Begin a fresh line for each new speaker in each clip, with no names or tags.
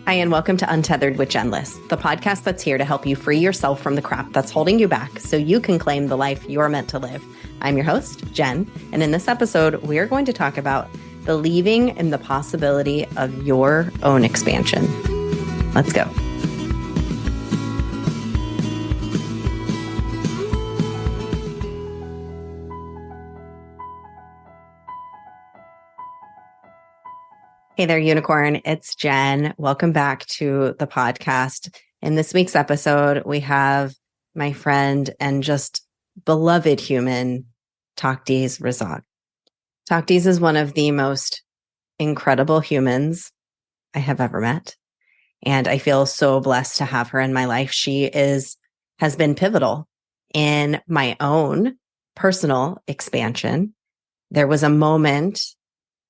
Hi, and welcome to Untethered with Jen Liss, the podcast that's here to help you free yourself from the crap that's holding you back so you can claim the life you're meant to live. I'm your host, Jen, and in this episode, we're going to talk about believing in the possibility of your own expansion. Let's go. Hey there, unicorn. It's Jen. Welcome back to the podcast. In this week's episode, we have my friend and just beloved human, Taqdees Razzaq. Taqdees is one of the most incredible humans I have ever met. And I feel so blessed to have her in my life. She has been pivotal in my own personal expansion. There was a moment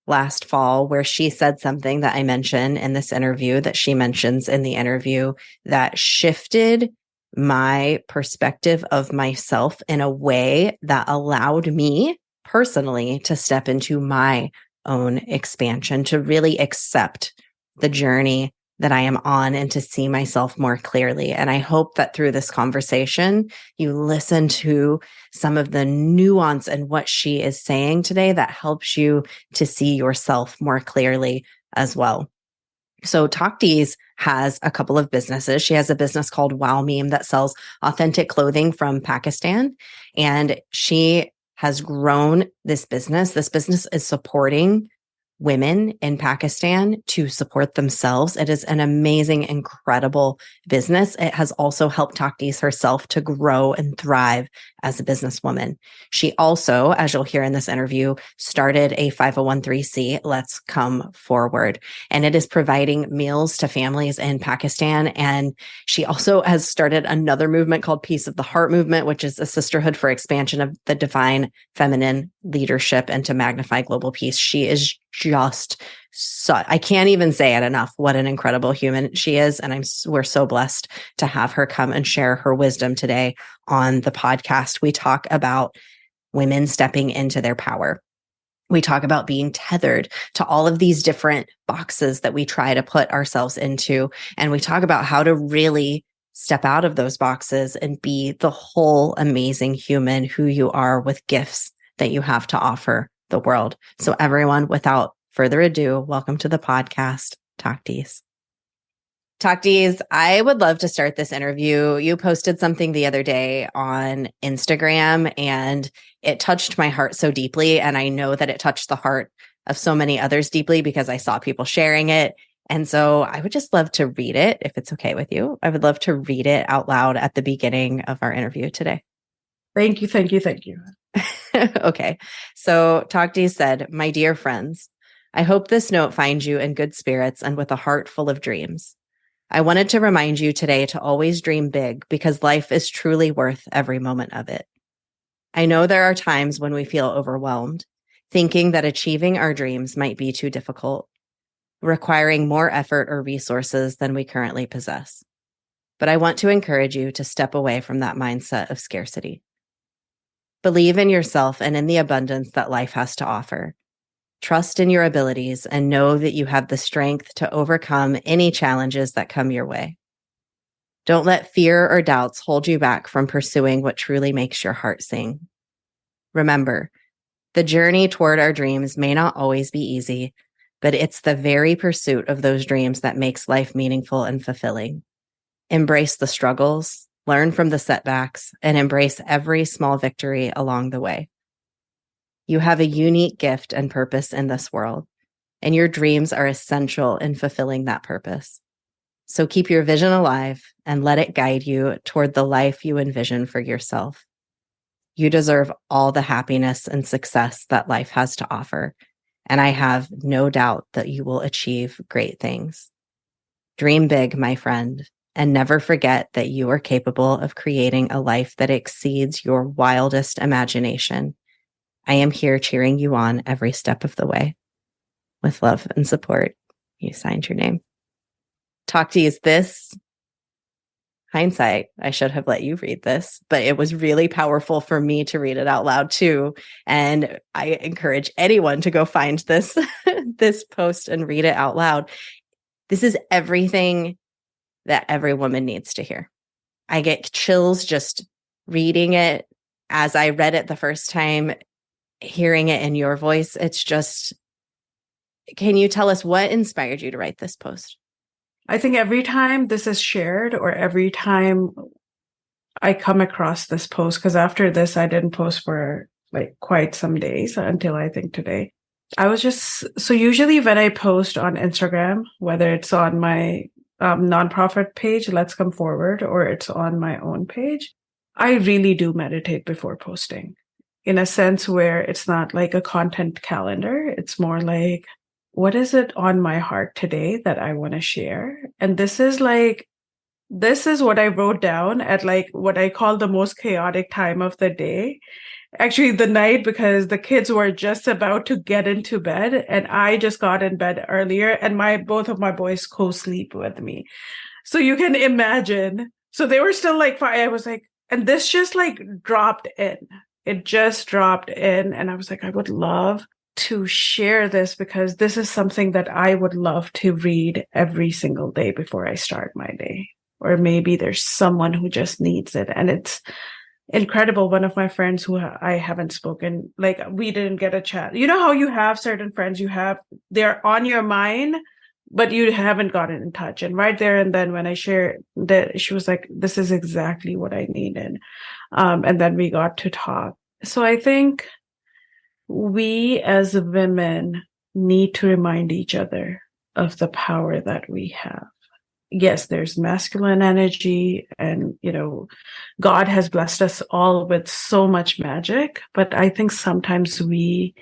last fall where she said something that I mentioned in this interview, that she mentions in the interview, that shifted my perspective of myself in a way that allowed me personally to step into my own expansion, to really accept the journey that I am on and to see myself more clearly. And I hope that through this conversation, you listen to some of the nuance in what she is saying today that helps you to see yourself more clearly as well. So Taqdees has a couple of businesses. She has a business called Wow Meme that sells authentic clothing from Pakistan. And she has grown this business. This business is supporting women in Pakistan to support themselves. It is an amazing, incredible business. It has also helped Taqdees herself to grow and thrive as a businesswoman. She also, as you'll hear in this interview, started a 501(c)(3), Let's Come Forward, and it is providing meals to families in Pakistan. And she also has started another movement called Peace of the Heart Movement, which is a sisterhood for expansion of the divine feminine leadership and to magnify global peace. She is just so, I can't even say it enough, what an incredible human she is. And we're so blessed to have her come and share her wisdom today on the podcast. We talk about women stepping into their power. We talk about being tethered to all of these different boxes that we try to put ourselves into. And we talk about how to really step out of those boxes and be the whole amazing human who you are with gifts that you have to offer the world. So everyone, without further ado, welcome to the podcast, Taqdees. Taqdees, I would love to start this interview. You posted something the other day on Instagram and it touched my heart so deeply. And I know that it touched the heart of so many others deeply because I saw people sharing it. And so I would just love to read it, if it's okay with you. I would love to read it out loud at the beginning of our interview today.
Thank you, thank you, thank you.
Okay. So Taqdees said, "My dear friends, I hope this note finds you in good spirits and with a heart full of dreams. I wanted to remind you today to always dream big because life is truly worth every moment of it. I know there are times when we feel overwhelmed, thinking that achieving our dreams might be too difficult, requiring more effort or resources than we currently possess. But I want to encourage you to step away from that mindset of scarcity. Believe in yourself and in the abundance that life has to offer. Trust in your abilities and know that you have the strength to overcome any challenges that come your way. Don't let fear or doubts hold you back from pursuing what truly makes your heart sing. Remember, the journey toward our dreams may not always be easy, but it's the very pursuit of those dreams that makes life meaningful and fulfilling. Embrace the struggles, learn from the setbacks, and embrace every small victory along the way. You have a unique gift and purpose in this world, and your dreams are essential in fulfilling that purpose. So keep your vision alive and let it guide you toward the life you envision for yourself. You deserve all the happiness and success that life has to offer, and I have no doubt that you will achieve great things. Dream big, my friend, and never forget that you are capable of creating a life that exceeds your wildest imagination. I am here cheering you on every step of the way. With love and support." You signed your name. Taqdees, this hindsight, I should have let you read this, but it was really powerful for me to read it out loud too. And I encourage anyone to go find this, this post and read it out loud. This is everything that every woman needs to hear. I get chills just reading it. As I read it the first time, hearing it in your voice, it's just, can you tell us what inspired you to write this post?
I think every time this is shared or every time I come across this post, because after this, I didn't post for like quite some days until I think today. I was just, so usually when I post on Instagram, whether it's on my nonprofit page, Let's Come Forward, or it's on my own page, I really do meditate before posting in a sense where it's not like a content calendar. It's more like, what is it on my heart today that I want to share? And this is what I wrote down at like what I call the most chaotic time of the day. Actually, the night, because the kids were just about to get into bed and I just got in bed earlier and both of my boys co-sleep with me. So you can imagine. So they were still like fine. I was like, and this just like dropped in. It just dropped in. And I was like, I would love to share this because this is something that I would love to read every single day before I start my day. Or maybe there's someone who just needs it. And it's incredible. One of my friends who I haven't spoken, like we didn't get a chat. You know how you have certain friends they're on your mind, but you haven't gotten in touch. And right there and then when I shared that, she was like, this is exactly what I needed. And then we got to talk. So I think we as women need to remind each other of the power that we have. Yes, there's masculine energy and, God has blessed us all with so much magic, but I think sometimes we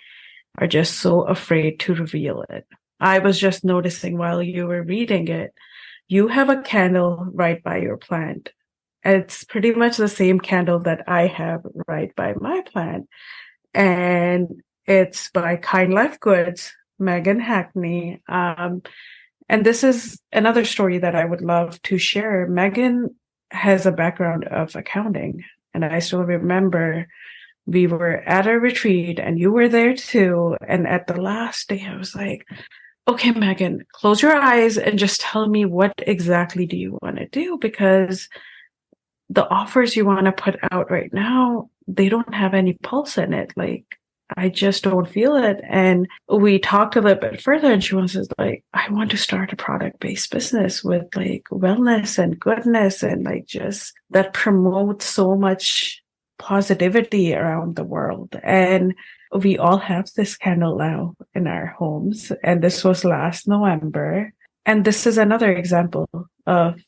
are just so afraid to reveal it. I was just noticing while you were reading it, you have a candle right by your plant. It's pretty much the same candle that I have right by my plant. And it's by Kind Life Goods, Megan Hackney. And this is another story that I would love to share. Megan has a background of accounting. And I still remember we were at a retreat and you were there too. And at the last day, I was like, okay, Megan, close your eyes and just tell me what exactly do you want to do? Because the offers you want to put out right now, they don't have any pulse in it. Like, I just don't feel it. And we talked a little bit further and she was like, I want to start a product-based business with like wellness and goodness and like just that promotes so much positivity around the world. And we all have this candle now in our homes. And this was last November. And this is another example of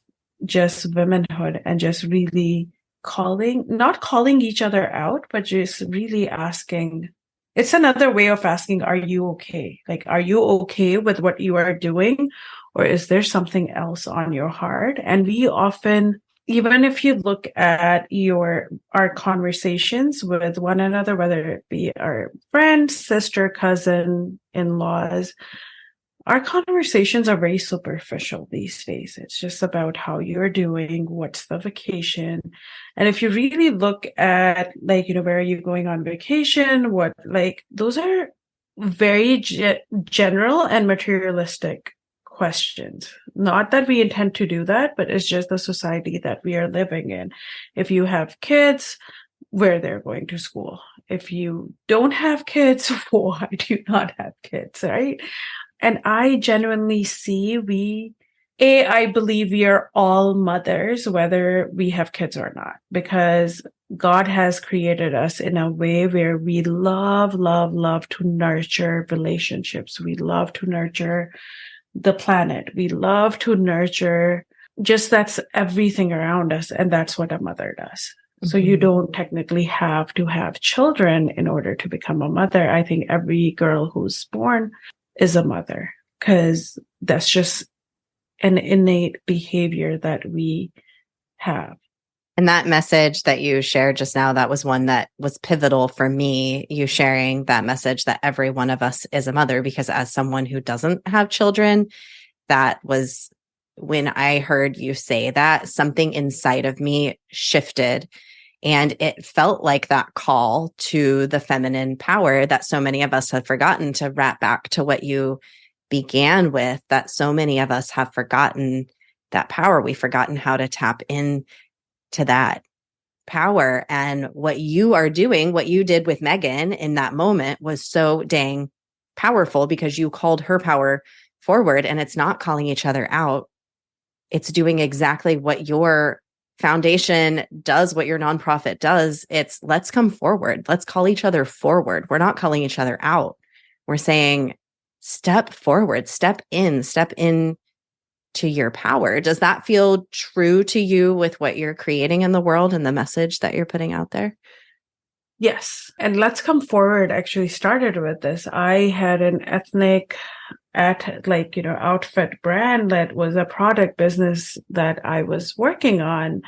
just womanhood and just really not calling each other out, but just really asking. It's another way of asking, are you okay? Like, are you okay with what you are doing? Or is there something else on your heart? And we often, even if you look at our conversations with one another, whether it be our friends, sister, cousin, in-laws, our conversations are very superficial these days. It's just about how you're doing, what's the vacation. And if you really look at like, where are you going on vacation? Those are very general and materialistic questions. Not that we intend to do that, but it's just the society that we are living in. If you have kids, where they're going to school. If you don't have kids, why do you not have kids, right? And I genuinely see I believe we are all mothers, whether we have kids or not, because God has created us in a way where we love, love, love to nurture relationships. We love to nurture the planet. We love to nurture that's everything around us. And that's what a mother does. Mm-hmm. So you don't technically have to have children in order to become a mother. I think every girl who's born is a mother, because that's just an innate behavior that we have.
And that message that you shared just now, that was one that was pivotal for me, you sharing that message that every one of us is a mother, because as someone who doesn't have children, that was when I heard you say that, something inside of me shifted. And it felt like that call to the feminine power that so many of us have forgotten, to wrap back to what you began with, that so many of us have forgotten that power. We've forgotten how to tap in to that power. And what you are doing, what you did with Megan in that moment was so dang powerful, because you called her power forward, and it's not calling each other out. It's doing exactly what your foundation does, what your nonprofit does. It's let's come forward. Let's call each other forward. We're not calling each other out. We're saying, step forward, step in to your power. Does that feel true to you with what you're creating in the world and the message that you're putting out there?
Yes. And Let's Come Forward actually started with this. I had an ethnic outfit brand that was a product business that I was working on.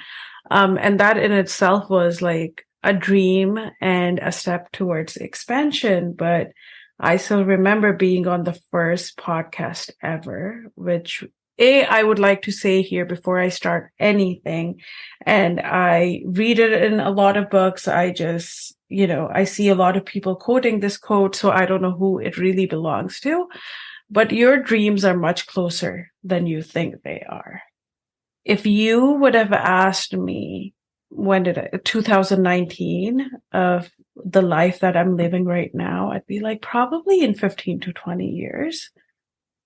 And that in itself was like a dream and a step towards expansion. But I still remember being on the first podcast ever, which I would like to say here before I start anything, and I read it in a lot of books. I just, I see a lot of people quoting this quote, so I don't know who it really belongs to, but your dreams are much closer than you think they are. If you would have asked me, 2019, of the life that I'm living right now, I'd be like, probably in 15 to 20 years.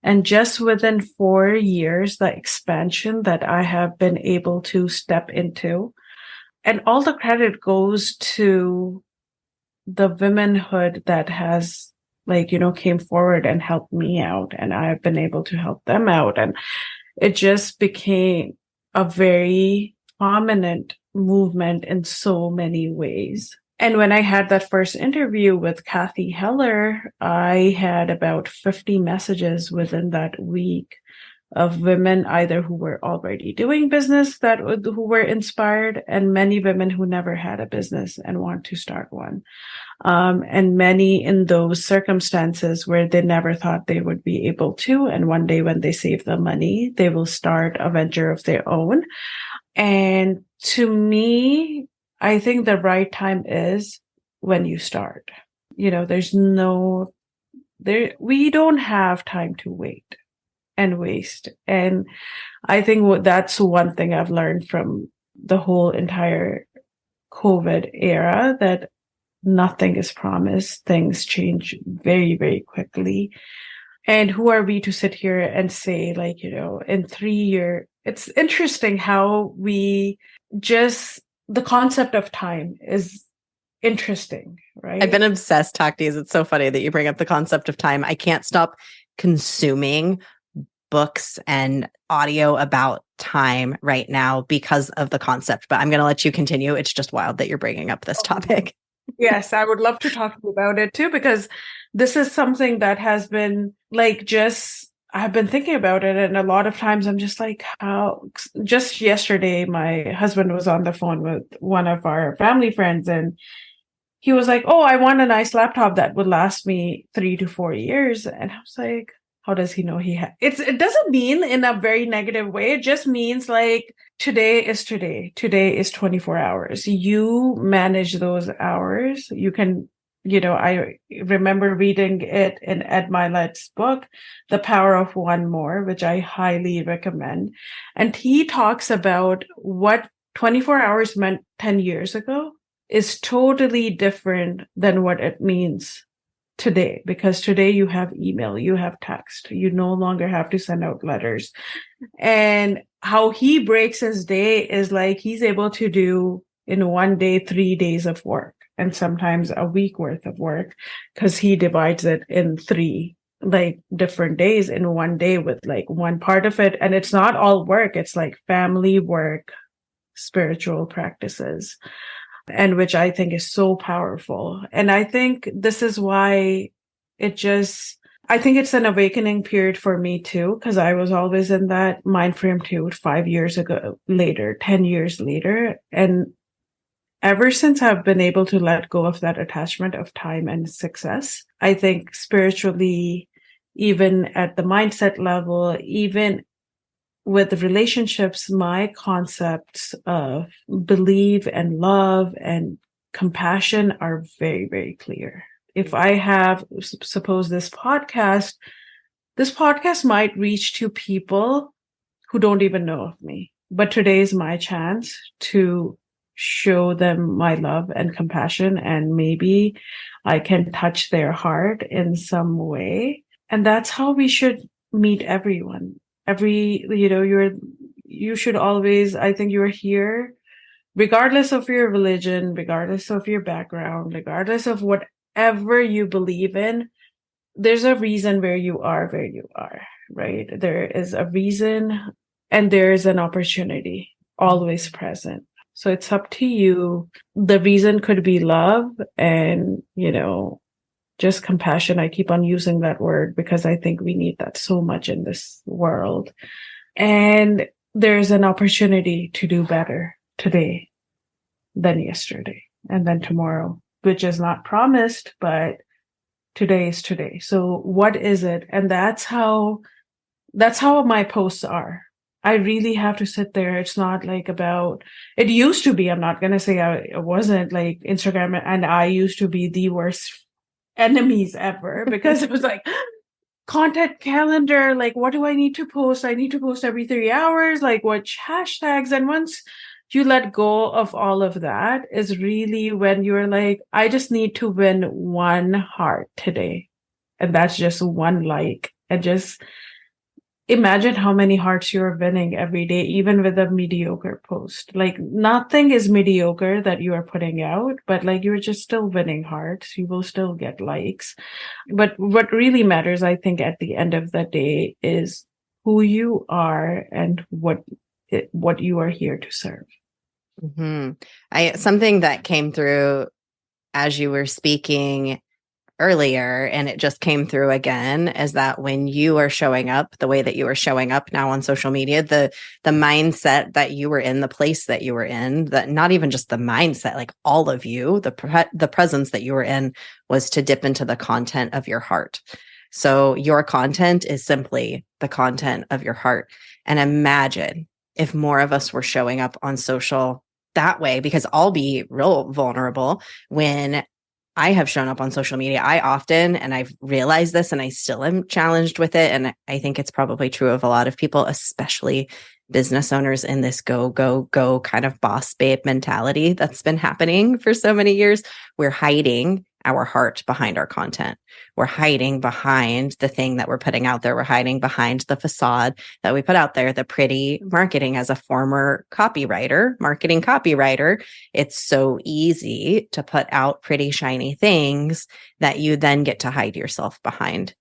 And just within 4 years, the expansion that I have been able to step into, and all the credit goes to the womanhood that has came forward and helped me out, and I've been able to help them out. And it just became a very prominent movement in so many ways. And when I had that first interview with Kathy Heller, I had about 50 messages within that week of women either who were already doing business who were inspired, and many women who never had a business and want to start one. And many in those circumstances where they never thought they would be able to. And one day when they save the money, they will start a venture of their own. And to me, I think the right time is when you start. We don't have time to wait and waste. And I think that's one thing I've learned from the whole entire COVID era, that nothing is promised. Things change very, very quickly. And who are we to sit here and say, in 3 years, it's interesting how the concept of time is interesting, right?
I've been obsessed, Taqdees. It's so funny that you bring up the concept of time. I can't stop consuming books and audio about time right now because of the concept, but I'm going to let you continue. It's just wild that you're bringing up this topic.
Yes, I would love to talk to you about it too, because this is something that has been I've been thinking about it. And a lot of times I'm just like, just yesterday, my husband was on the phone with one of our family friends, and he was like, oh, I want a nice laptop that would last me 3 to 4 years. And I was like, how does he know it doesn't mean in a very negative way. It just means today is today. Today is 24 hours. You manage those hours. You can, I remember reading it in Ed Milet's book, The Power of One More, which I highly recommend. And he talks about what 24 hours meant 10 years ago is totally different than what it means today, because today you have email, you have text, you no longer have to send out letters. And how he breaks his day is he's able to do in one day 3 days of work, and sometimes a week worth of work, because he divides it in 3 different days in one day, with one part of it. And it's not all work. It's family, work, spiritual practices, and which I think is so powerful. And I think this is why I think it's an awakening period for me too, because I was always in that mind frame too, 5 years ago, 10 years later. And ever since I've been able to let go of that attachment of time and success, I think spiritually, even at the mindset level, even with relationships, my concepts of belief and love and compassion are very, very clear. If I have, suppose this this podcast might reach to people who don't even know of me, but today is my chance to show them my love and compassion, and maybe I can touch their heart in some way. And that's how we should meet everyone. You should always, I think you're here, regardless of your religion, regardless of your background, regardless of whatever you believe in, there's a reason where you are, right? There is a reason and there is an opportunity always present. So it's up to you. The reason could be love and, just compassion. I keep on using that word because I think we need that so much in this world. And there's an opportunity to do better today than yesterday and then tomorrow, which is not promised, but today is today. So what is it? And that's how my posts are. I really have to sit there. It's not like about, it used to be, I'm not going to say it wasn't, like Instagram and I used to be the worst enemies ever because it was like content calendar. Like, what do I need to post? I need to post every 3 hours, like which hashtags. And once you let go of all of that is really when you're like, I just need to win one heart today. And that's just one like, and just imagine how many hearts you're winning every day, even with a mediocre post. Like nothing is mediocre that you are putting out, but like you're just still winning hearts. You will still get likes. But what really matters, I think, at the end of the day is who you are and what you are here to serve.
Something that came through as you were speaking earlier, and it just came through again, is that when you are showing up the way that you are showing up now on social media, the mindset that you were in, the place that you were in, that not even just the mindset, like all of you, the presence that you were in was to dip into the content of your heart. So your content is simply the content of your heart. And imagine if more of us were showing up on social that way, because I'll be real vulnerable when I have shown up on social media. I often, and I've realized this and I still am challenged with it. And I think it's probably true of a lot of people, especially business owners in this go, go, go kind of boss babe mentality that's been happening for so many years. We're hiding our heart behind our content. We're hiding behind the thing that we're putting out there. We're hiding behind the facade that we put out there, the pretty marketing. As a former marketing copywriter, it's so easy to put out pretty shiny things that you then get to hide yourself behind.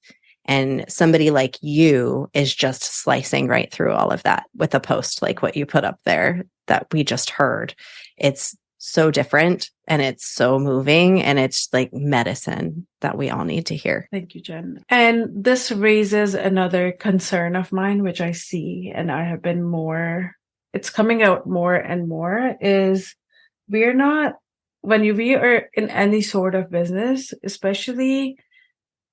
And somebody like you is just slicing right through all of that with a post like what you put up there that we just heard. It's so different and it's so moving and it's like medicine that we all need to hear.
Thank you, Jen. And this raises another concern of mine, which I see, and I have been it's coming out more and more, is we are in any sort of business, especially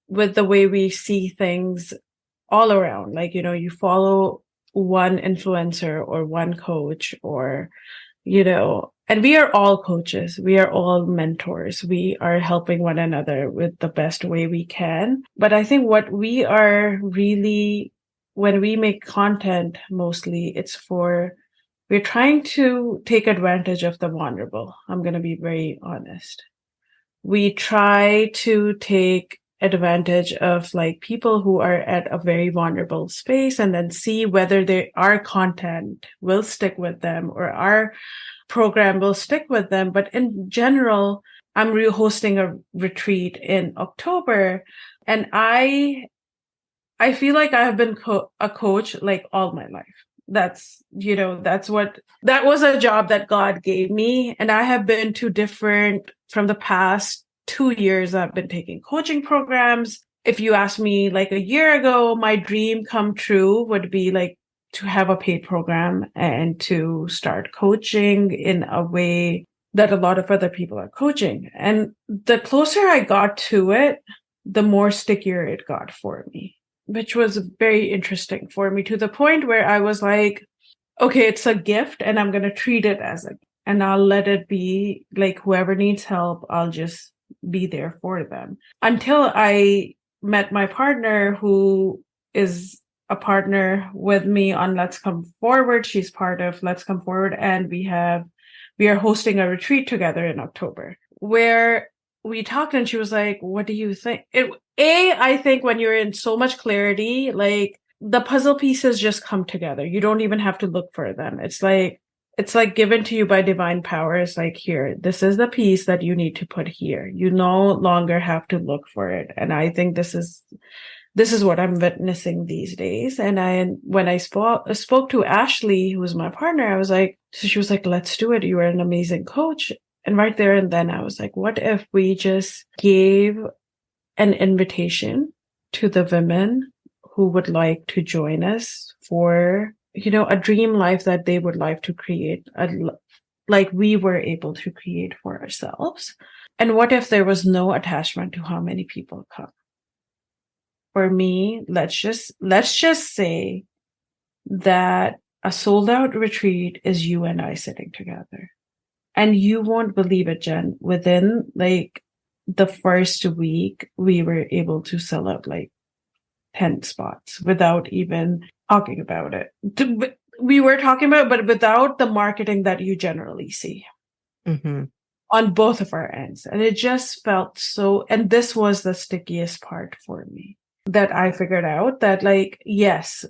with the way we see things all around, like, you follow one influencer or one coach or, and we are all coaches. We are all mentors. We are helping one another with the best way we can. But I think what we are really, when we make content, mostly we're trying to take advantage of the vulnerable. I'm going to be very honest. We try to take advantage of like people who are at a very vulnerable space and then see whether our content will stick with them or our program will stick with them. But in general, I'm hosting a retreat in October, and I feel like I have been a coach like all my life. That was a job that God gave me. And I have been from the past 2 years, I've been taking coaching programs. If you asked me like a year ago, my dream come true would be like to have a paid program and to start coaching in a way that a lot of other people are coaching. And the closer I got to it, the more stickier it got for me, which was very interesting for me, to the point where I was like, okay, it's a gift and I'm going to treat it as and I'll let it be like whoever needs help, I'll just be there for them. Until I met my partner, who is a partner with me on Let's Come Forward. She's part of Let's Come Forward. And we are hosting a retreat together in October where we talked, and she was like, what do you think? I think when you're in so much clarity, like the puzzle pieces just come together. You don't even have to look for them. It's like given to you by divine power. It's like, here, this is the piece that you need to put here. You no longer have to look for it. And I think this is what I'm witnessing these days. And when I spoke to Ashley, who was my partner, I was like, so she was like, let's do it. You are an amazing coach. And right there and then I was like, what if we just gave an invitation to the women who would like to join us for, a dream life that they would like to create, like we were able to create for ourselves. And what if there was no attachment to how many people come? For me, let's just say that a sold out retreat is you and I sitting together. And you won't believe it, Jen. Within like the first week, we were able to sell out like 10 spots without even talking about it. We were talking about it, but without the marketing that you generally see on both of our ends. And it just felt so, and this was the stickiest part for me, that I figured out that, like, yes,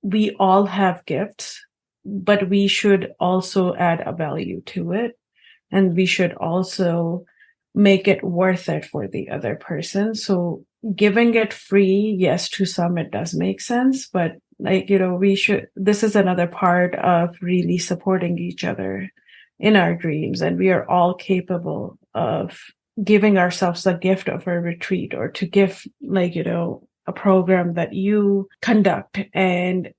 we all have gifts, but we should also add a value to it. And we should also make it worth it for the other person. So giving it free, yes, to some it does make sense, but this is another part of really supporting each other in our dreams. And we are all capable of giving ourselves the gift of a retreat, or to give a program that you conduct. And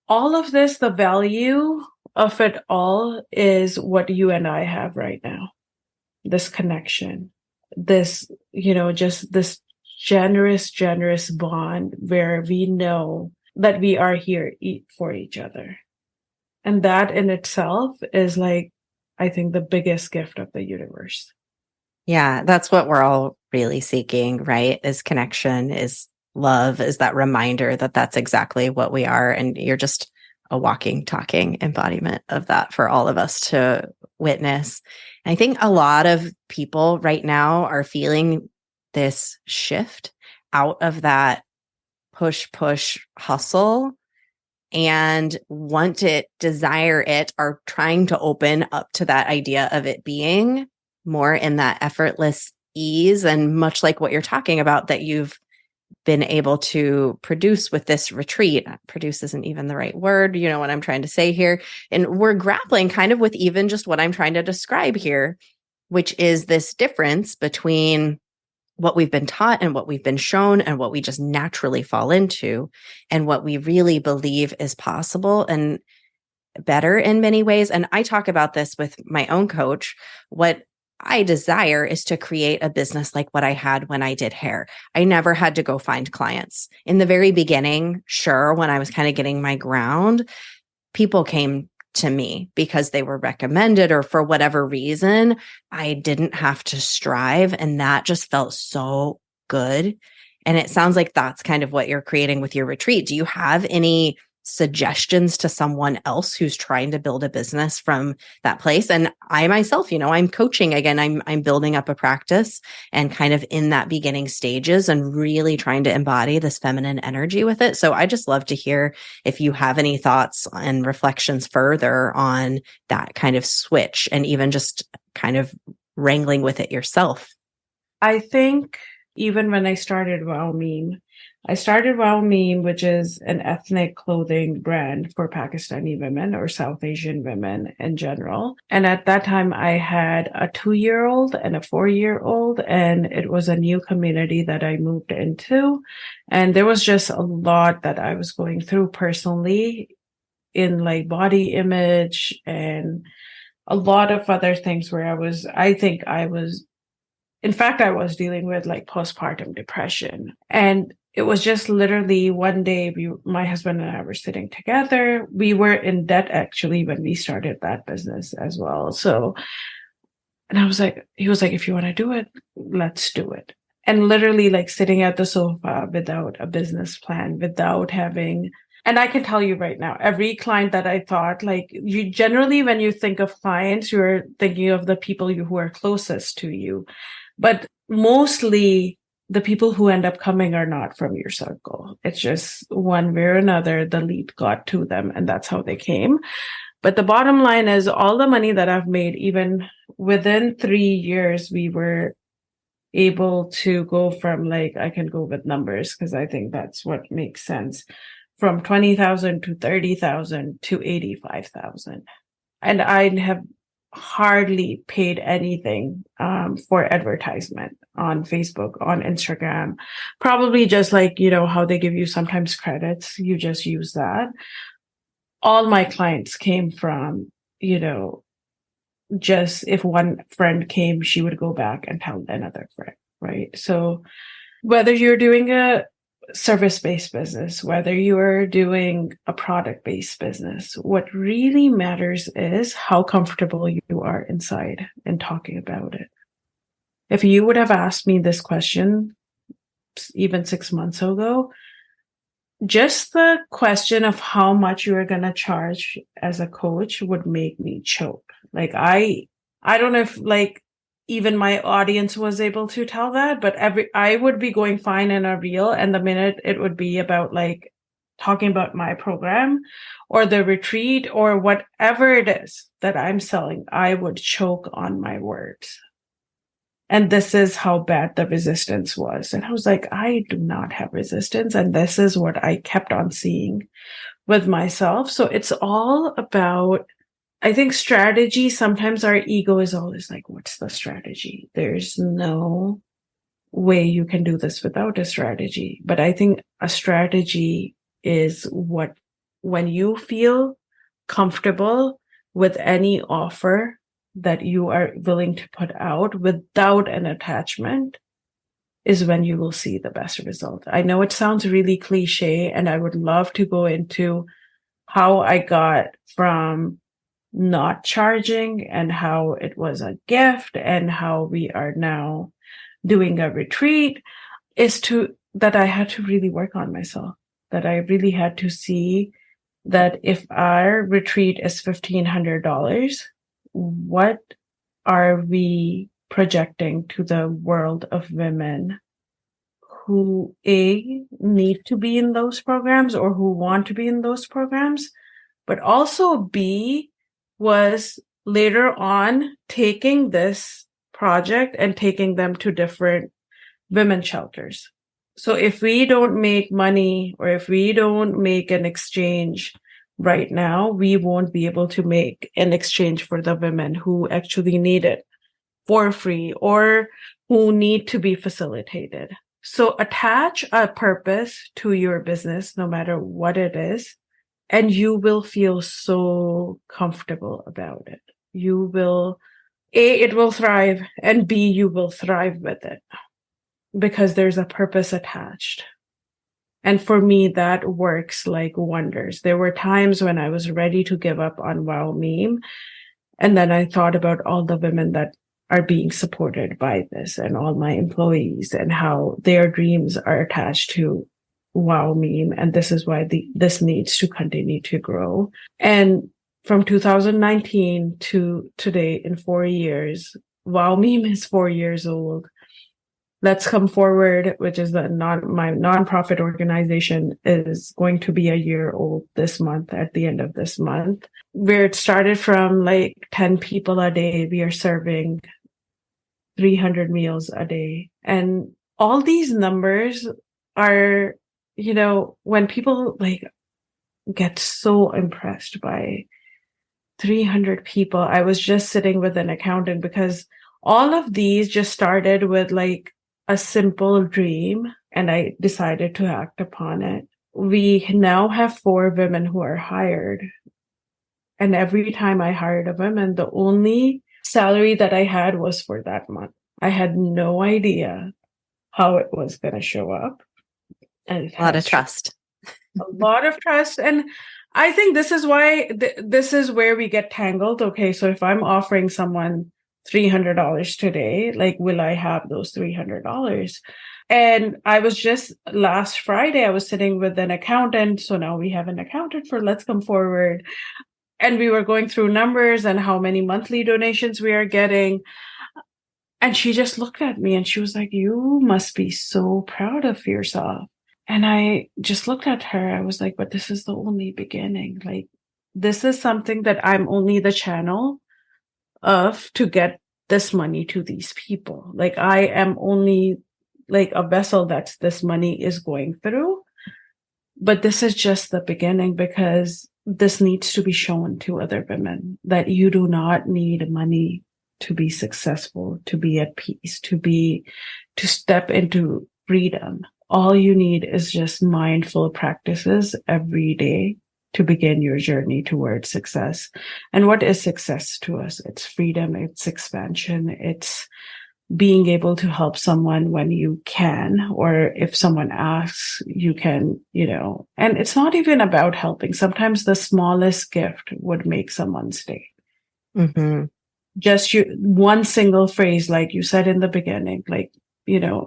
all of this, the value of it all is what you and I have right now. This connection, this, just this generous bond where we know that we are here for each other. And that in itself is, like, I think the biggest gift of the universe.
Yeah, that's what we're all really seeking, right? Is connection, is love, is that reminder that that's exactly what we are. And you're just a walking, talking embodiment of that for all of us to witness. And I think a lot of people right now are feeling this shift out of that push, hustle, and want it, desire it, are trying to open up to that idea of it being more in that effortless ease. And much like what you're talking about, that you've been able to produce with this retreat. Produce isn't even the right word. You know what I'm trying to say here. And we're grappling kind of with even just what I'm trying to describe here, which is this difference between what we've been taught and what we've been shown and what we just naturally fall into, and what we really believe is possible and better in many ways. And I talk about this with my own coach. What I desire is to create a business like what I had when I did hair. I never had to go find clients. In the very beginning, sure, when I was kind of getting my ground, people came to me because they were recommended, or for whatever reason. I didn't have to strive, and that just felt so good. And it sounds like that's kind of what you're creating with your retreat. Do you have any suggestions to someone else who's trying to build a business from that place? And I myself, I'm coaching again. I'm building up a practice and kind of in that beginning stages and really trying to embody this feminine energy with it. So I just love to hear if you have any thoughts and reflections further on that kind of switch, and even just kind of wrangling with it yourself.
I think even when I started Wow Meme, which is an ethnic clothing brand for Pakistani women or South Asian women in general. And at that time, I had a 2-year-old and a 4-year-old, and it was a new community that I moved into. And there was just a lot that I was going through personally in like body image and a lot of other things where I was dealing with like postpartum depression. And it was just literally one day, my husband and I were sitting together. We were in debt actually when we started that business as well. So, and he was like, if you want to do it, let's do it. and literally like sitting at the sofa without a business plan, without having, and I can tell you right now, every client that I thought, like, you generally, when you think of clients, you're thinking of the people who are closest to you. But mostly the people who end up coming are not from your circle. It's just one way or another, the lead got to them and that's how they came. But the bottom line is all the money that I've made, even within 3 years, we were able to go from, like, I can go with numbers because I think that's what makes sense, from 20,000 to 30,000 to 85,000. And I have hardly paid anything for advertisement on Facebook, on Instagram, probably just like, how they give you sometimes credits, you just use that. All my clients came from, just if one friend came, she would go back and tell another friend, right? So whether you're doing a service-based business, whether you are doing a product-based business, what really matters is how comfortable you are inside and talking about it. If you would have asked me this question even 6 months ago, just the question of how much you are going to charge as a coach would make me choke. Like, I don't know if, like, even my audience was able to tell that, but I would be going fine in a reel, and the minute it would be about, like, talking about my program or the retreat or whatever it is that I'm selling, I would choke on my words. And this is how bad the resistance was. And I was like, I do not have resistance. And this is what I kept on seeing with myself. So it's all about, I think, strategy. Sometimes our ego is always like, what's the strategy? There's no way you can do this without a strategy. But I think a strategy is what, when you feel comfortable with any offer that you are willing to put out without an attachment, is when you will see the best result. I know it sounds really cliche, and I would love to go into how I got from not charging and how it was a gift and how we are now doing a retreat, is that I had to really work on myself, that I really had to see that if our retreat is $1,500, what are we projecting to the world of women who need to be in those programs or who want to be in those programs, but also B, was later on taking this project and taking them to different women's shelters. So if we don't make money or if we don't make an exchange right now, we won't be able to make an exchange for the women who actually need it for free or who need to be facilitated. So attach a purpose to your business, no matter what it is, and you will feel so comfortable about it. You will, A, it will thrive, and B, you will thrive with it because there's a purpose attached. And for me, that works like wonders. There were times when I was ready to give up on Wow Meme. And then I thought about all the women that are being supported by this and all my employees and how their dreams are attached to Wow Meme. And this is why this needs to continue to grow. And from 2019 to today, in 4 years, Wow Meme is 4 years old. Let's Come Forward, which is my nonprofit organization, is going to be a year old this month, at the end of this month, where it started from like 10 people a day. We are serving 300 meals a day. And all these numbers are, when people like get so impressed by 300 people, I was just sitting with an accountant because all of these just started with like a simple dream, and I decided to act upon it. We now have 4 women who are hired. And every time I hired a woman, the only salary that I had was for that month. I had no idea how it was going to show up. And
a lot of trust.
A lot of trust. And I think this is why this is where we get tangled. Okay, so if I'm offering someone $300 today. Like, will I have those $300? And I was just last Friday, I was sitting with an accountant. So now we have an accountant for Let's Come Forward. And we were going through numbers and how many monthly donations we are getting. And she just looked at me and she was like, you must be so proud of yourself. And I just looked at her. I was like, but this is the only beginning. Like, this is something that I'm only the channel of to get this money to these people. Like, I am only like a vessel that this money is going through. But this is just the beginning, because this needs to be shown to other women that you do not need money to be successful, to be at peace, to step into freedom. All you need is just mindful practices every day to begin your journey towards success. And what is success to us? It's freedom, it's expansion, it's being able to help someone when you can, or if someone asks, you can, and it's not even about helping. Sometimes the smallest gift would make someone's day.
Mm-hmm.
Just one single phrase, like you said in the beginning, like,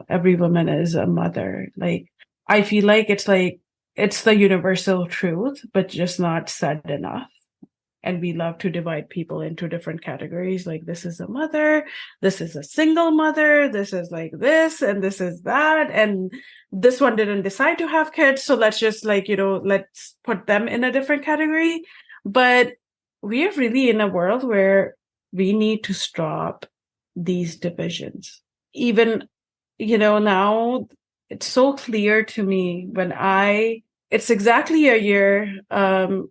every woman is a mother. Like, I feel like it's the universal truth, but just not said enough. And we love to divide people into different categories. Like, this is a mother, this is a single mother, this is like this, and this is that. And this one didn't decide to have kids. So let's just let's put them in a different category. But we are really in a world where we need to stop these divisions. Even, now it's so clear to me it's exactly a year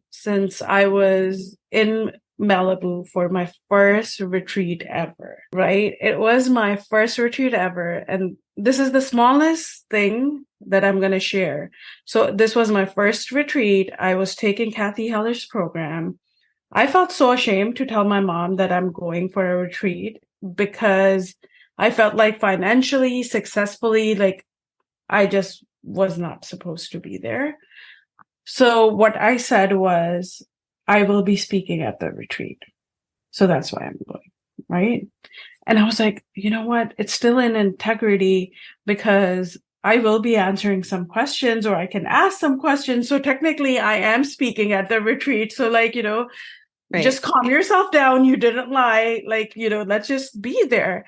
since I was in Malibu for my first retreat ever, right? It was my first retreat ever. And this is the smallest thing that I'm going to share. So this was my first retreat. I was taking Kathy Heller's program. I felt so ashamed to tell my mom that I'm going for a retreat, because I felt like financially, successfully, like I just was not supposed to be there. So what I said was, I will be speaking at the retreat. So that's why I'm going, right? And I was like, you know what? It's still in integrity, because I will be answering some questions, or I can ask some questions. So technically I am speaking at the retreat. So
Right.
Just calm yourself down. You didn't lie. Let's just be there.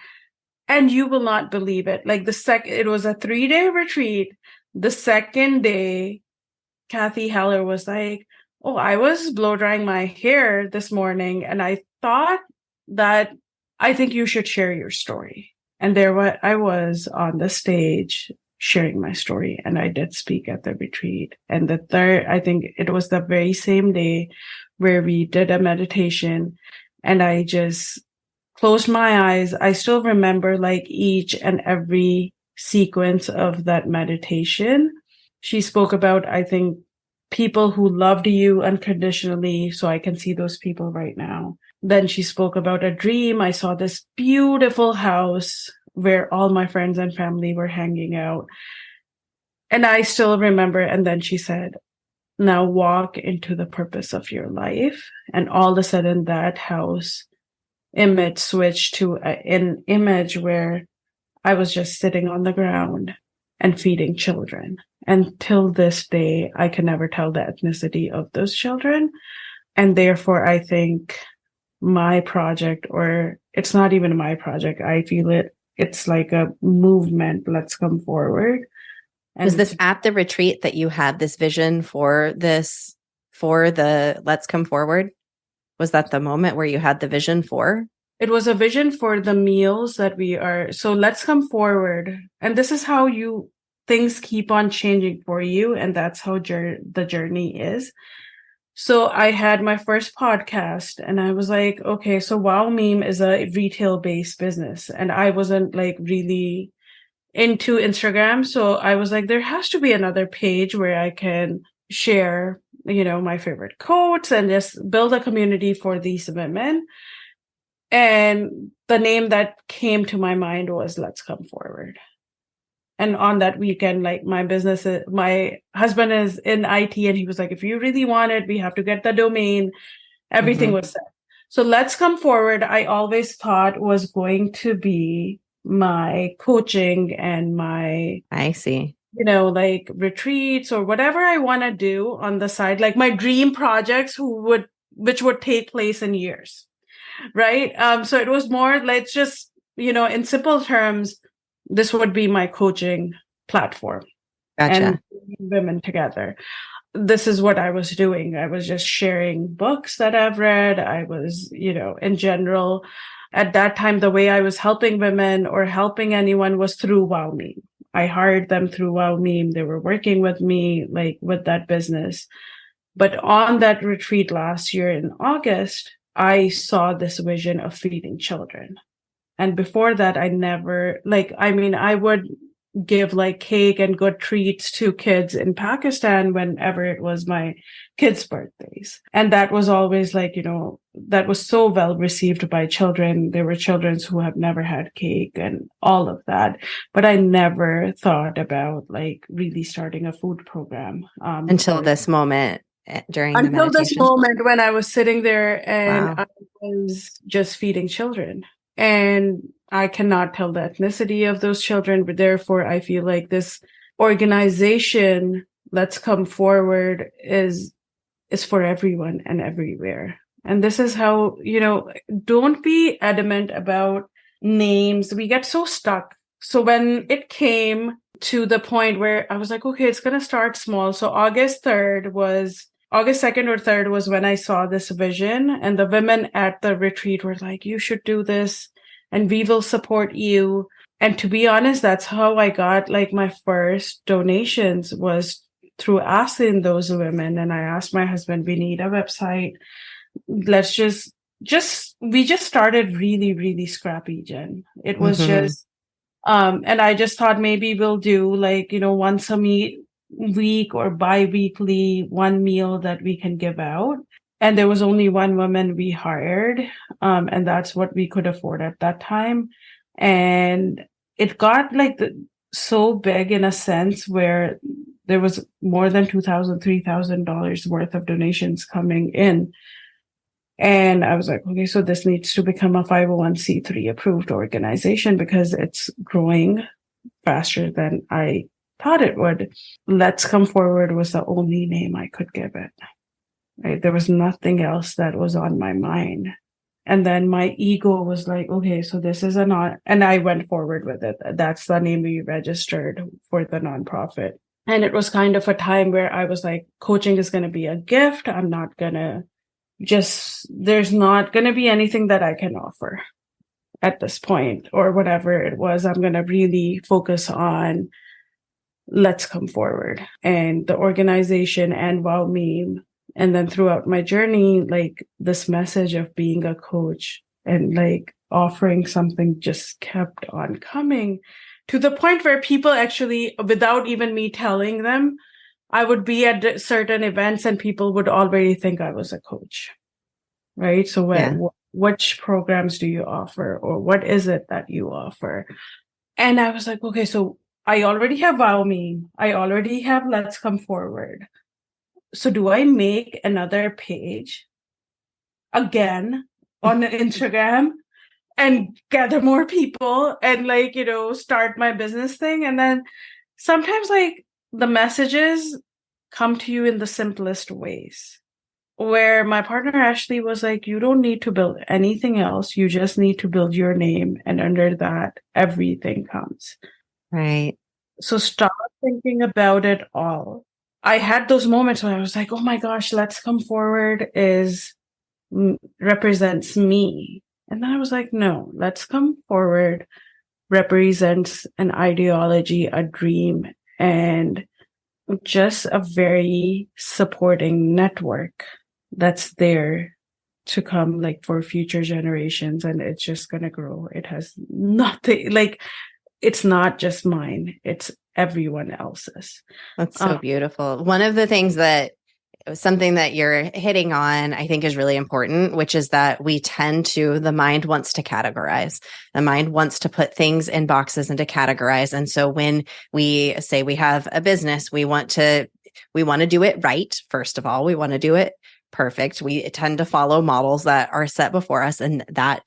And you will not believe it. Like, it was a 3-day retreat. The second day, Kathy Heller was like, oh, I was blow drying my hair this morning, and I thought that I think you should share your story. And I was on the stage sharing my story, and I did speak at the retreat. And I think it was the very same day where we did a meditation, and I just closed my eyes. I still remember like each and every sequence of that meditation. She spoke about, I think, people who loved you unconditionally. So I can see those people right now. Then she spoke about a dream. I saw this beautiful house where all my friends and family were hanging out. And I still remember. And then she said, now walk into the purpose of your life. And all of a sudden that house image switched to an image where I was just sitting on the ground and feeding children. And till this day, I can never tell the ethnicity of those children. And therefore, I think my project, or it's not even my project, I feel it's like a movement. Let's come forward. And
was this at the retreat that you had this vision for the Let's Come Forward? Was that the moment where you had the vision for?
It was a vision for the meals that so let's come forward. And this is how things keep on changing for you. And that's how the journey is. So I had my first podcast, and I was like, okay, so Wow Meme is a retail based business. And I wasn't like really into Instagram. So I was like, there has to be another page where I can share, my favorite quotes and just build a community for these women. And the name that came to my mind was Let's Come Forward. And on that weekend, like my husband is in IT, and he was like, if you really want it, we have to get the domain. Everything was set. So Let's Come Forward, I always thought was going to be my coaching and my,
I see.
like retreats or whatever I want to do on the side, like my dream projects which would take place in years. Right. So it was more, let's just, in simple terms, this would be my coaching platform.
Gotcha.
And women together. This is what I was doing. I was just sharing books that I've read. I was, in general, at that time, the way I was helping women or helping anyone was through Wow Meme. I hired them through Wow Meme. They were working with me, like with that business. But on that retreat last year in August, I saw this vision of feeding children. And before that, I never, I would give like cake and good treats to kids in Pakistan whenever it was my kids' birthdays. And that was always like, that was so well received by children. There were children who have never had cake and all of that. But I never thought about like really starting a food program.
Until this moment during the meditation?
Until this moment when I was sitting there and
Wow.
I was just feeding children. And I cannot tell the ethnicity of those children, but therefore I feel like this organization, Let's Come Forward, is for everyone and everywhere. And this is how, don't be adamant about names. We get so stuck. So when it came to the point where I was like, okay, it's going to start small. So August 2nd or 3rd was when I saw this vision, and the women at the retreat were like, you should do this and we will support you. And to be honest, that's how I got like my first donations, was through asking those women. And I asked my husband, we need a website. Let's we just started really, really scrappy, Jen. It was just, and I just thought maybe we'll do like, once a week or bi-weekly, one meal that we can give out. And there was only one woman we hired, and that's what we could afford at that time. And it got like so big in a sense where there was more than $2,000, $3,000 worth of donations coming in. And I was like, okay, so this needs to become a 501c3 approved organization because it's growing faster than I thought it would. Let's Come Forward was the only name I could give it. Right? There was nothing else that was on my mind. And then my ego was like, okay, so this is and I went forward with it. That's the name we registered for the nonprofit. And it was kind of a time where I was like, coaching is going to be a gift. I'm not going to there's not going to be anything that I can offer at this point or whatever it was. I'm going to really focus on Let's Come Forward and the organization and Wow Meme. And then throughout my journey, like this message of being a coach and like offering something just kept on coming to the point where people actually, without even me telling them, I would be at certain events and people would already think I was a coach, right? So which programs do you offer, or what is it that you offer? And I was like, okay, so I already have Wow Meme. I already have Let's Come Forward. So do I make another page again on Instagram and gather more people and like, start my business thing? And then sometimes like the messages come to you in the simplest ways, where my partner Ashley was like, you don't need to build anything else. You just need to build your name. And under that, everything comes.
Right.
So stop thinking about it all. I had those moments where I was like, oh my gosh, Let's Come Forward represents me. And then I was like, no, Let's Come Forward represents an ideology, a dream, and just a very supporting network that's there to come like for future generations. And it's just going to grow. It has nothing, like, it's not just mine. It's everyone else's.
That's so beautiful. One of the things something that you're hitting on, I think, is really important, which is that the mind wants to categorize. The mind wants to put things in boxes and to categorize. And so when we say we have a business, we want to do it right. First of all, we want to do it perfect. We tend to follow models that are set before us, and that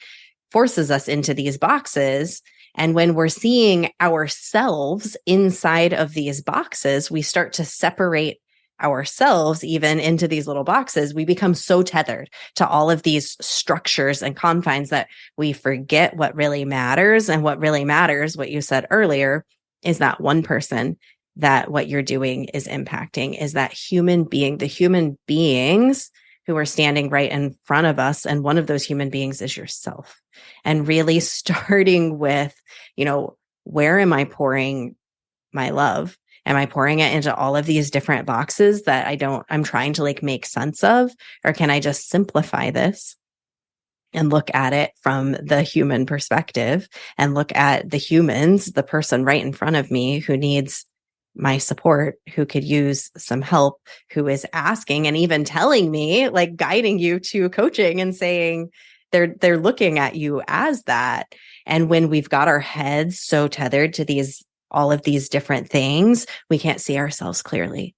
forces us into these boxes. And when we're seeing ourselves inside of these boxes, we start to separate ourselves even into these little boxes. We become so tethered to all of these structures and confines that we forget what really matters. And what really matters, what you said earlier, is that one person that what you're doing is impacting, is that human being, the human beings who are standing right in front of us. And one of those human beings is yourself. And really starting with, where am I pouring my love? Am I pouring it into all of these different boxes that I'm trying to make sense of? Or can I just simplify this and look at it from the human perspective and look at the humans, the person right in front of me who needs my support, who could use some help, who is asking and even telling me, guiding you to coaching and saying they're looking at you as that. And when we've got our heads so tethered to all of these different things, we can't see ourselves clearly.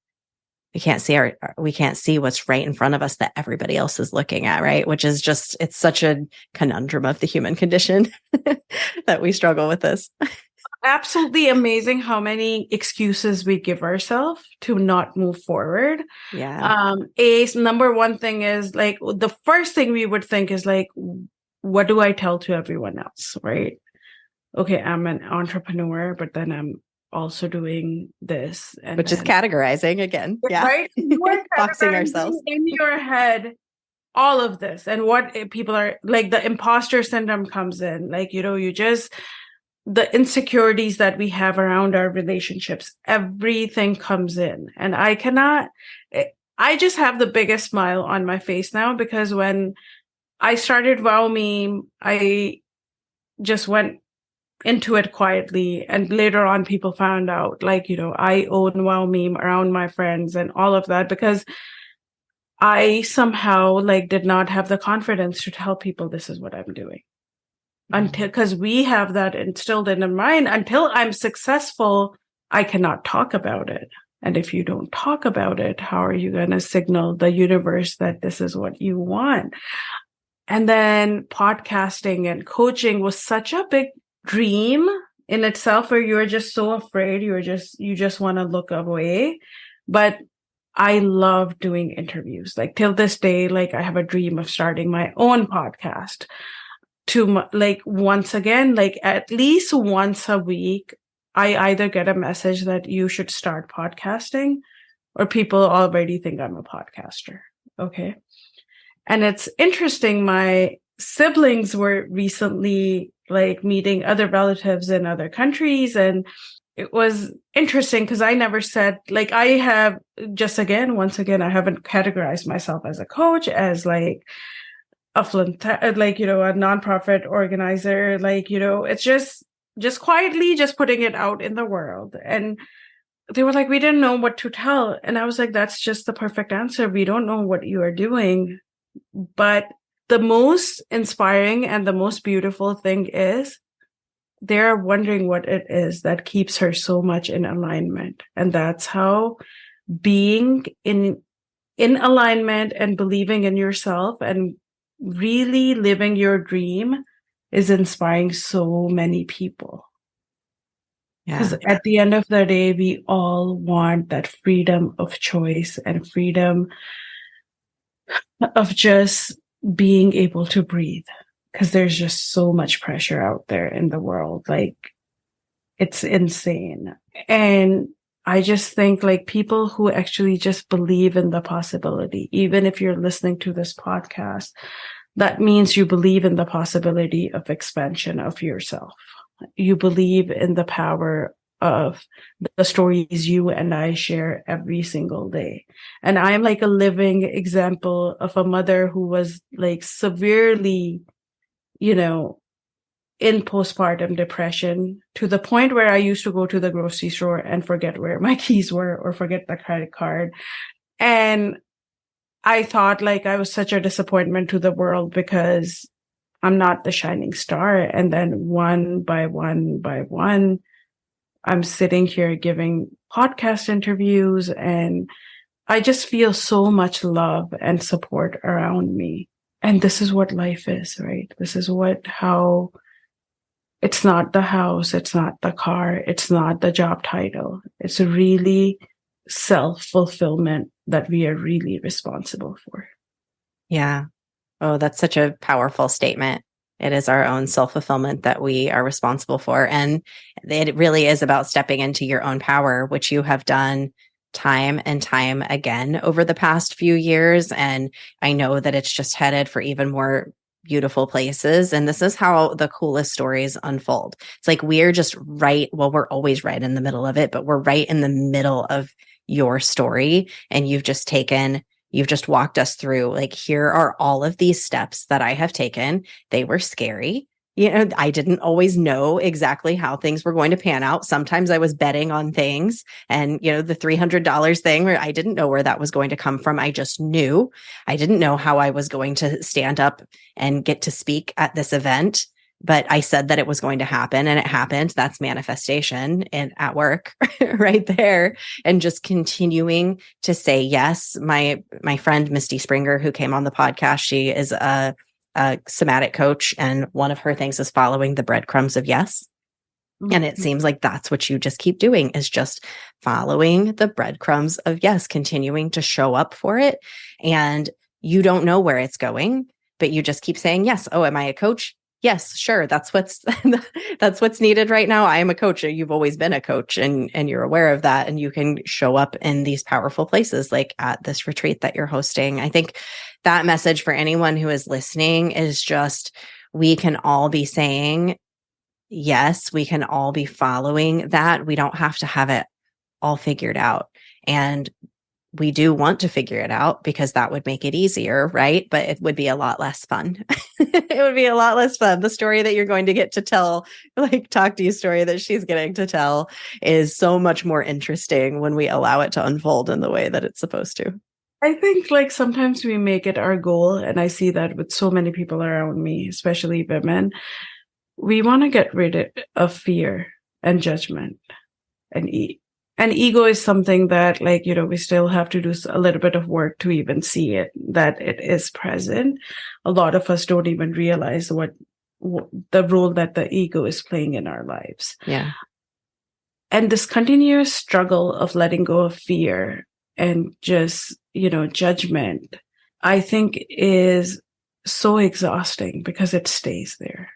We can't see what's right in front of us that everybody else is looking at, right? Which is it's such a conundrum of the human condition that we struggle with this.
Absolutely amazing how many excuses we give ourselves to not move forward.
Yeah.
Number one thing is the first thing we would think is what do I tell to everyone else, right? Okay, I'm an entrepreneur, but then I'm also doing this.
Which is categorizing again. Yeah.
Right?
Boxing ourselves.
In your head, all of this. And what people are the imposter syndrome comes in. The insecurities that we have around our relationships, everything comes in. And I just have the biggest smile on my face now, because when I started Wow Meme, I just went into it quietly. And later on, people found out, I own Wow Meme around my friends and all of that, because I somehow did not have the confidence to tell people this is what I'm doing. Because we have that instilled in our mind, until I'm successful, I cannot talk about it. And if you don't talk about it, how are you going to signal the universe that this is what you want? And then podcasting and coaching was such a big dream in itself, where you're just so afraid, you just want to look away. But I love doing interviews. Till this day, I have a dream of starting my own podcast. To once again, at least once a week, I either get a message that you should start podcasting, or people already think I'm a podcaster. Okay. And it's interesting. My siblings were recently meeting other relatives in other countries. And it was interesting because I never said, I have once again, I haven't categorized myself as a coach, as a nonprofit organizer, it's just quietly just putting it out in the world. And they were we didn't know what to tell. And I was that's just the perfect answer. We don't know what you are doing. But the most inspiring and the most beautiful thing is they're wondering what it is that keeps her so much in alignment. And that's how being in alignment and believing in yourself and really living your dream is inspiring so many people. Because at the end of the day, we all want that freedom of choice and freedom of just being able to breathe. Because there's just so much pressure out there in the world. It's insane. And I just think people who actually just believe in the possibility, even if you're listening to this podcast, that means you believe in the possibility of expansion of yourself. You believe in the power of the stories you and I share every single day. And I'm a living example of a mother who was severely, in postpartum depression, to the point where I used to go to the grocery store and forget where my keys were or forget the credit card. And I thought I was such a disappointment to the world because I'm not the shining star. And then one by one, I'm sitting here giving podcast interviews and I just feel so much love and support around me. And this is what life is, right? This is how it's not the house, it's not the car, it's not the job title. It's really self-fulfillment that we are really responsible for.
Yeah. Oh, that's such a powerful statement. It is our own self-fulfillment that we are responsible for. And it really is about stepping into your own power, which you have done time and time again over the past few years. And I know that it's just headed for even more beautiful places. And this is how the coolest stories unfold. It's like we're just we're always right in the middle of it, but we're right in the middle of your story. And you've just walked us through, like, here are all of these steps that I have taken. They were scary. I didn't always know exactly how things were going to pan out. Sometimes I was betting on things, and, the $300 thing, where I didn't know where that was going to come from. I just knew. I didn't know how I was going to stand up and get to speak at this event, but I said that it was going to happen, and it happened. That's manifestation and at work right there. And just continuing to say yes. My friend Misty Springer, who came on the podcast, she is a somatic coach, and one of her things is following the breadcrumbs of yes. Mm-hmm. And it seems like that's what you just keep doing, is just following the breadcrumbs of yes, continuing to show up for it. And you don't know where it's going, but you just keep saying yes. Oh, am I a coach? Yes, sure. That's what's needed right now. I am a coach. You've always been a coach, and you're aware of that. And you can show up in these powerful places, like at this retreat that you're hosting. I think that message for anyone who is listening is just, we can all be saying yes. We can all be following that. We don't have to have it all figured out. And we do want to figure it out, because that would make it easier, right? But it would be a lot less fun. It would be a lot less fun. The story that you're going to get to tell, like Taqdees' story that she's getting to tell, is so much more interesting when we allow it to unfold in the way that it's supposed to.
I think, like, sometimes we make it our goal, and I see that with so many people around me, especially women. We want to get rid of fear and judgment and ego is something that, like, we still have to do a little bit of work to even see it, that it is present. A lot of us don't even realize what the role that the ego is playing in our lives.
Yeah.
And this continuous struggle of letting go of fear and just, judgment, I think is so exhausting, because it stays there.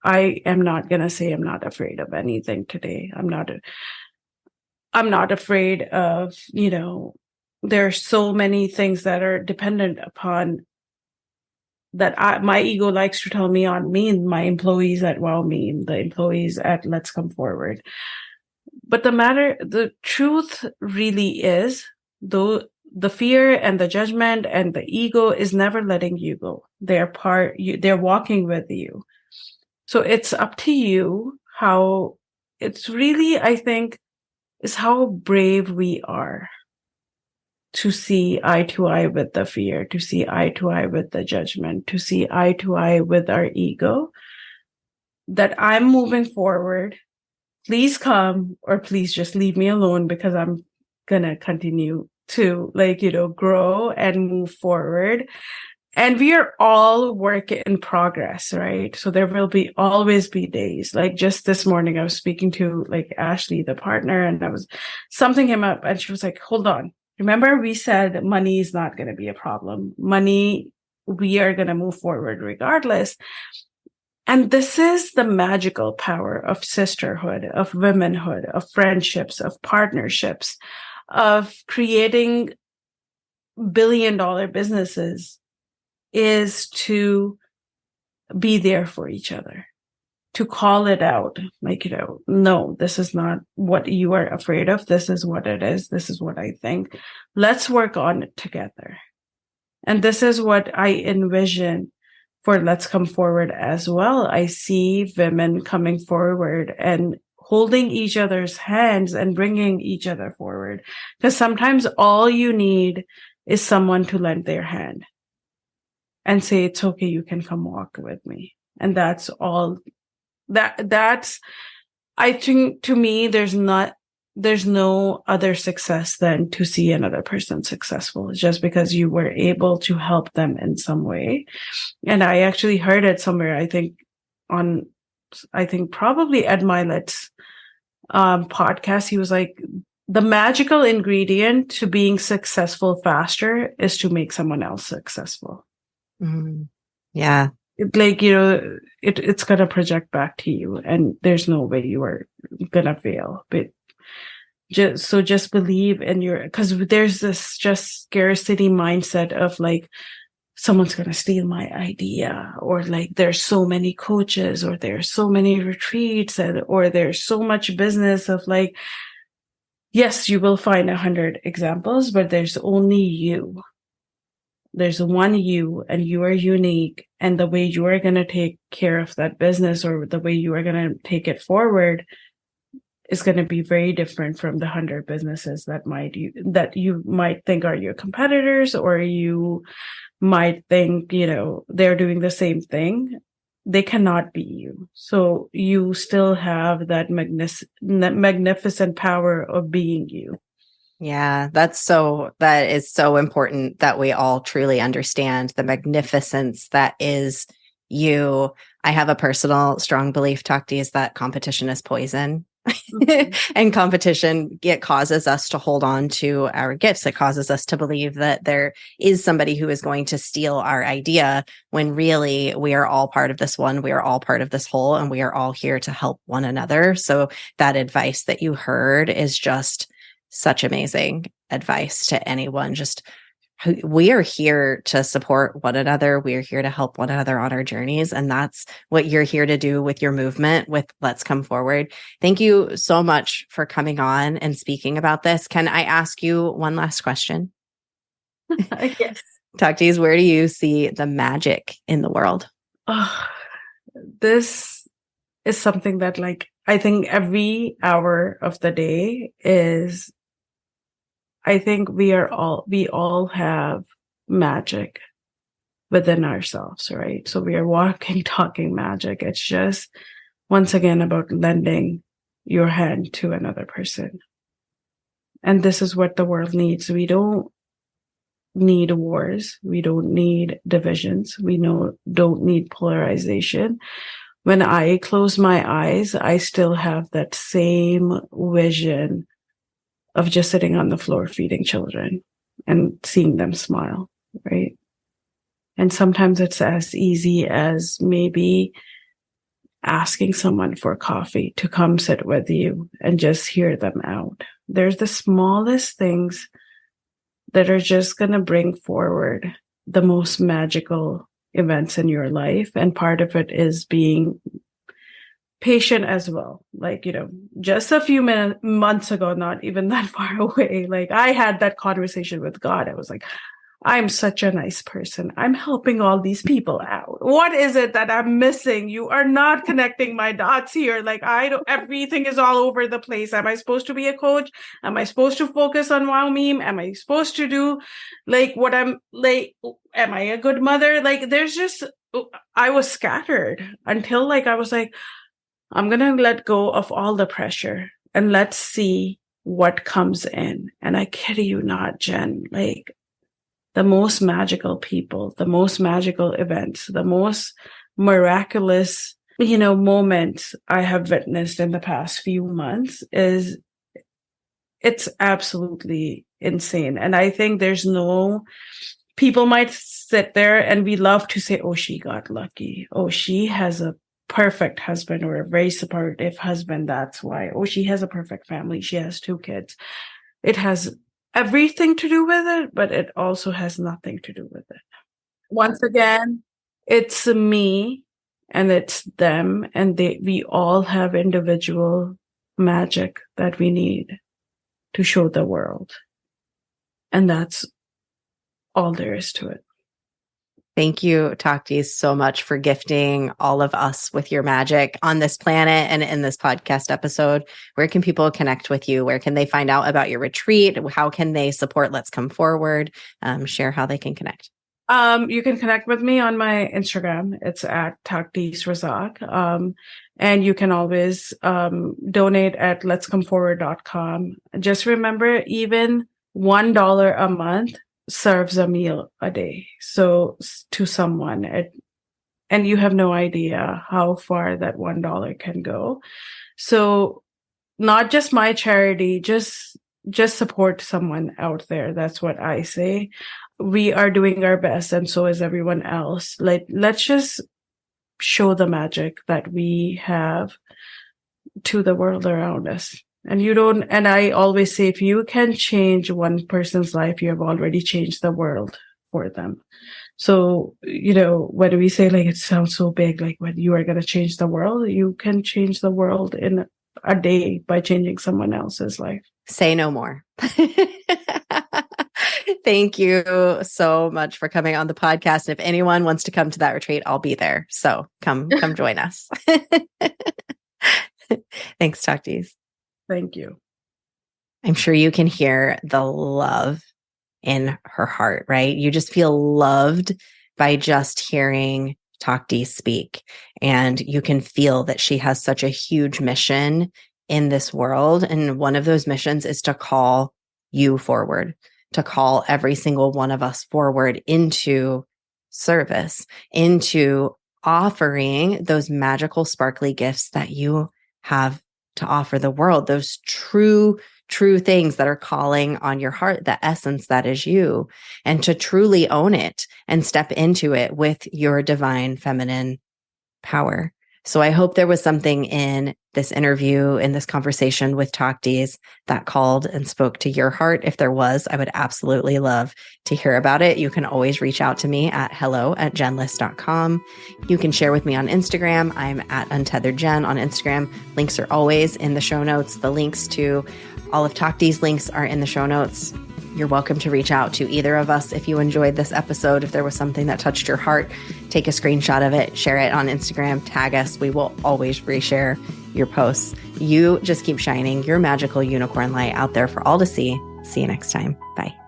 I am not going to say I'm not afraid of anything today. I'm not afraid of, there are so many things that are dependent upon that my ego likes to tell me on me and my employees at Wow Me, the employees at Let's Come Forward. But the truth really is, though, the fear and the judgment and the ego is never letting you go. They're walking with you. So it's up to you it's really, I think, is how brave we are to see eye to eye with the fear, to see eye to eye with the judgment, to see eye to eye with our ego, that I'm moving forward. Please come, or please just leave me alone, because I'm going to continue to, grow and move forward. And we are all work in progress, right? So there will always be days. Like just this morning, I was speaking to Ashley, the partner, and something came up, and she was like, hold on. Remember, we said money is not going to be a problem. Money, we are going to move forward regardless. And this is the magical power of sisterhood, of womanhood, of friendships, of partnerships, of creating billion-dollar businesses, is to be there for each other, to call it out, no, this is not what you are afraid of. This is what it is. This is what I think. Let's work on it together. And this is what I envision for Let's Come Forward as well. I see women coming forward and holding each other's hands and bringing each other forward. Because sometimes all you need is someone to lend their hand and say, it's okay, you can come walk with me. And that's all. That's, I think, to me, there's there's no other success than to see another person successful just because you were able to help them in some way. And I actually heard it somewhere, I think probably Ed Milet's podcast. He was like, the magical ingredient to being successful faster is to make someone else successful.
Yeah.
It's going to project back to you, and there's no way you are going to fail. But just believe in because there's this just scarcity mindset of like, someone's going to steal my idea, or like there's so many coaches, or there's so many retreats, or there's so much business of like, yes, you will find 100 examples, but there's only you. There's one you, and you are unique. And the way you are going to take care of that business, or the way you are going to take it forward, is going to be very different from the 100 businesses that you might think are your competitors, or you might think, they're doing the same thing. They cannot be you. So you still have that magnificent power of being you.
Yeah, that is so important that we all truly understand the magnificence that is you. I have a personal strong belief, Taqdees, that competition is poison. And competition, it causes us to hold on to our gifts. It causes us to believe that there is somebody who is going to steal our idea, when really we are all part of this one. We are all part of this whole, and we are all here to help one another. So that advice that you heard is just such amazing advice to anyone. Just, we are here to support one another. We are here to help one another on our journeys. And that's what you're here to do with your movement, with Let's Come Forward. Thank you so much for coming on and speaking about this. Can I ask you one last question?
Yes.
Taqdees, where do you see the magic in the world?
Oh, this is something that, like, I think every hour of the day is, I think we all have magic within ourselves, right? So we are walking, talking magic. It's just, once again, about lending your hand to another person. And this is what the world needs. We don't need wars. We don't need divisions. We don't need polarization. When I close my eyes, I still have that same vision of just sitting on the floor feeding children and seeing them smile, right? And sometimes it's as easy as maybe asking someone for coffee to come sit with you and just hear them out. There's the smallest things that are just going to bring forward the most magical events in your life. And part of it is being patient as well. Like, just a few months ago, not even that far away, like, I had that conversation with God. I was like, I'm such a nice person. I'm helping all these people out. What is it that I'm missing? You are not connecting my dots here. Like, everything is all over the place. Am I supposed to be a coach? Am I supposed to focus on Wow Meme? Am I supposed to do like what I'm like? Am I a good mother? Like, I was scattered until I was like, I'm going to let go of all the pressure and let's see what comes in. And I kid you not, Jen, like, the most magical people, the most magical events, the most miraculous, moments I have witnessed in the past few months it's absolutely insane. And I think people might sit there and we love to say, oh, she got lucky. Oh, she has a perfect husband, or a very supportive husband. That's why. Oh, she has a perfect family. She has 2 kids. It has everything to do with it, but it also has nothing to do with it. Once again, it's me and it's them, and we all have individual magic that we need to show the world. And that's all there is to it.
Thank you, Taqdees, so much for gifting all of us with your magic on this planet and in this podcast episode. Where can people connect with you? Where can they find out about your retreat? How can they support Let's Come Forward? Share how they can connect.
You can connect with me on my Instagram. It's at Taqdees Razzaq. And you can always donate at letscomeforward.com. Just remember, even $1 a month serves a meal a day. So to someone, and you have no idea how far that $1 can go. So not just my charity, just support someone out there. That's what I say. We are doing our best, and so is everyone else. Let's just show the magic that we have to the world around us. And I always say, if you can change one person's life, you have already changed the world for them. So, when we say, like, it sounds so big, like when you are going to change the world, you can change the world in a day by changing someone else's life.
Say no more. Thank you so much for coming on the podcast. If anyone wants to come to that retreat, I'll be there. So come join us. Thanks, Taqdees.
Thank you.
I'm sure you can hear the love in her heart, right? You just feel loved by just hearing Taqdees speak. And you can feel that she has such a huge mission in this world. And one of those missions is to call you forward, to call every single one of us forward into service, into offering those magical, sparkly gifts that you have to offer the world, those true things that are calling on your heart, the essence that is you, and to truly own it and step into it with your divine feminine power. So I hope there was something in this interview, in this conversation with Taqdees, that called and spoke to your heart. If there was, I would absolutely love to hear about it. You can always reach out to me at hello@jenlist.com. You can share with me on Instagram. I'm at untetheredjen on Instagram. Links are always in the show notes. The links to all of Taqdees' links are in the show notes. You're welcome to reach out to either of us if you enjoyed this episode. If there was something that touched your heart, take a screenshot of it, share it on Instagram, tag us. We will always reshare your posts. You just keep shining your magical unicorn light out there for all to see. See you next time. Bye.